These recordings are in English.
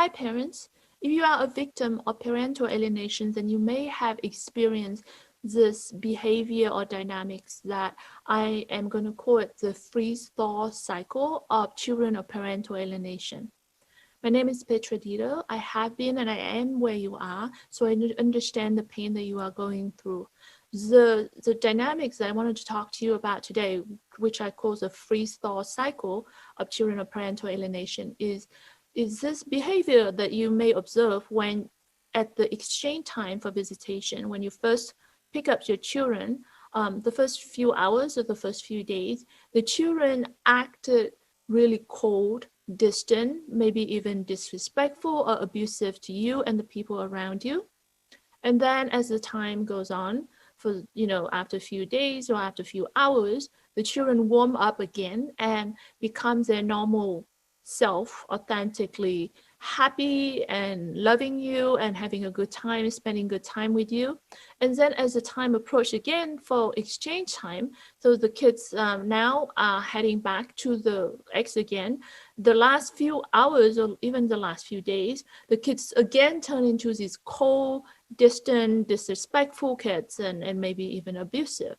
Hi parents, if you are a victim of parental alienation, then you may have experienced this behavior or dynamics that I am going to call it the freeze-thaw cycle of children of parental alienation. My name is Petra Dieter. I have been and I am where you are, so I understand the pain that you are going through. The dynamics that I wanted to talk to you about today, which I call the freeze-thaw cycle of children of parental alienation, is this behavior that you may observe when at the exchange time for visitation, when you first pick up your children, the first few hours or the first few days, the children acted really cold, distant, maybe even disrespectful or abusive to you and the people around you. And then as the time goes on, for after a few days or after a few hours, the children warm up again and becomes their normal self, authentically happy and loving you and having a good time, spending good time with you. And then as the time approaches again for exchange time, so the kids now are heading back to the X again. The last few hours or even the last few days, the kids again turn into these cold, distant, disrespectful kids and maybe even abusive.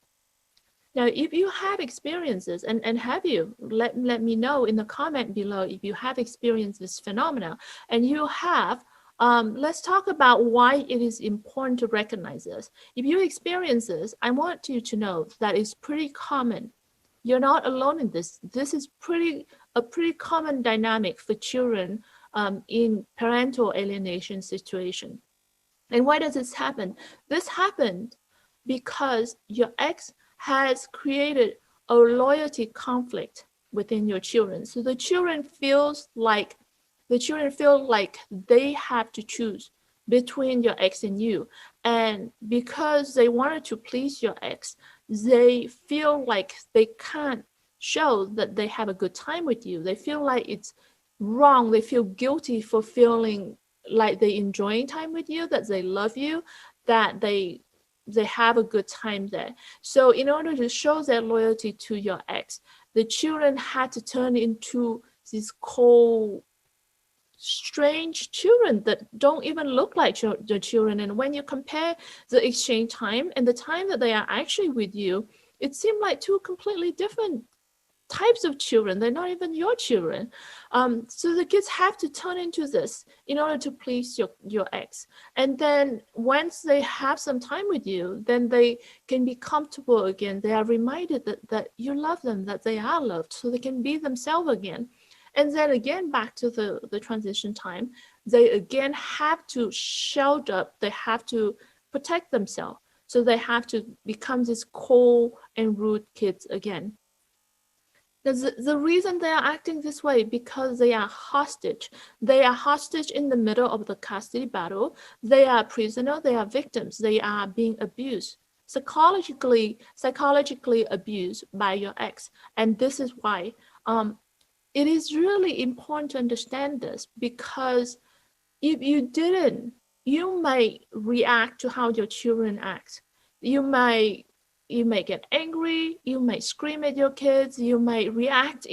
Now, if you have experiences, and have you, let me know in the comment below if you have experienced this phenomena, and you have, let's talk about why it is important to recognize this. If you experience this, I want you to know that it's pretty common. You're not alone in this. This is a pretty common dynamic for children in parental alienation situation. And why does this happen? This happened because your ex has created a loyalty conflict within your children. So the children feel like they have to choose between your ex and you. And because they wanted to please your ex, they feel like they can't show that they have a good time with you. They feel like it's wrong. They feel guilty for feeling like they enjoying time with you, that they love you, that they have a good time there. So in order to show their loyalty to your ex, the children had to turn into these cold, strange children that don't even look like the children. And when you compare the exchange time and the time that they are actually with you, it seemed like two completely different types of children. They're not even your children. So the kids have to turn into this in order to please your ex. And then once they have some time with you, then they can be comfortable again. They are reminded that you love them, that they are loved, so they can be themselves again. And then again, back to the transition time, they again have to shield up, they have to protect themselves. So they have to become these cold and rude kids again. The reason they are acting this way because they are hostage. They are hostage in the middle of the custody battle. They are prisoner. They are victims. They are being abused, psychologically abused by your ex. And this is why it is really important to understand this, because if you didn't, you may react to how your children act. You may get angry, you may scream at your kids, you may react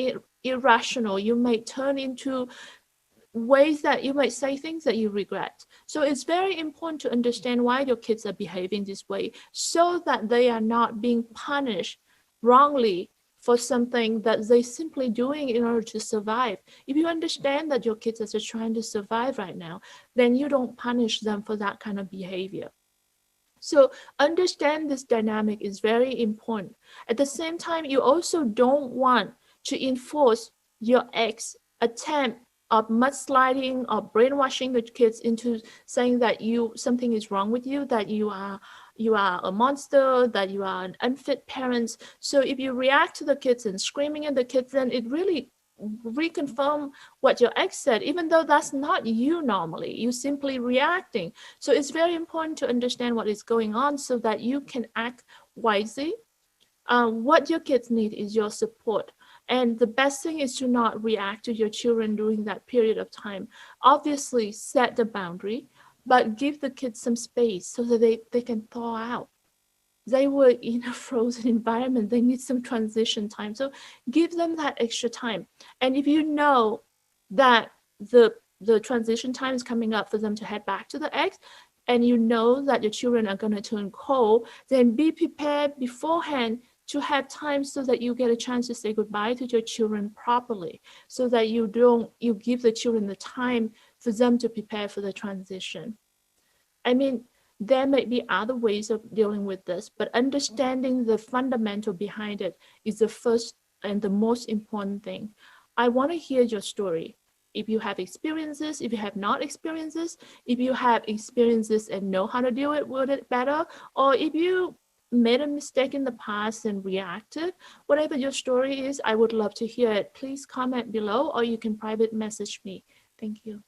irrational, you may turn into ways that you might say things that you regret. So it's very important to understand why your kids are behaving this way, so that they are not being punished wrongly for something that they simply doing in order to survive. If you understand that your kids are just trying to survive right now, then you don't punish them for that kind of behavior. So understand this dynamic is very important. At the same time, you also don't want to enforce your ex attempt of mudsliding or brainwashing the kids into saying that something is wrong with you, that you are a monster, that you are an unfit parent. So if you react to the kids and screaming at the kids, then it really reconfirm what your ex said, even though that's not you normally. You simply reacting. So it's very important to understand what is going on so that you can act wisely. What your kids need is your support. And the best thing is to not react to your children during that period of time. Obviously, set the boundary, but give the kids some space so that they can thaw out. They were in a frozen environment. They need some transition time. So give them that extra time. And if you know that the the transition time is coming up for them to head back to the ex, and you know that your children are going to turn cold, then be prepared beforehand to have time so that you get a chance to say goodbye to your children properly, so that you give the children the time for them to prepare for the transition. I mean, there may be other ways of dealing with this, but understanding the fundamental behind it is the first and the most important thing. I want to hear your story. If you have experiences, if you have not experiences, if you have experiences and know how to deal with it better, or if you made a mistake in the past and reacted, whatever your story is, I would love to hear it. Please comment below, or you can private message me. Thank you.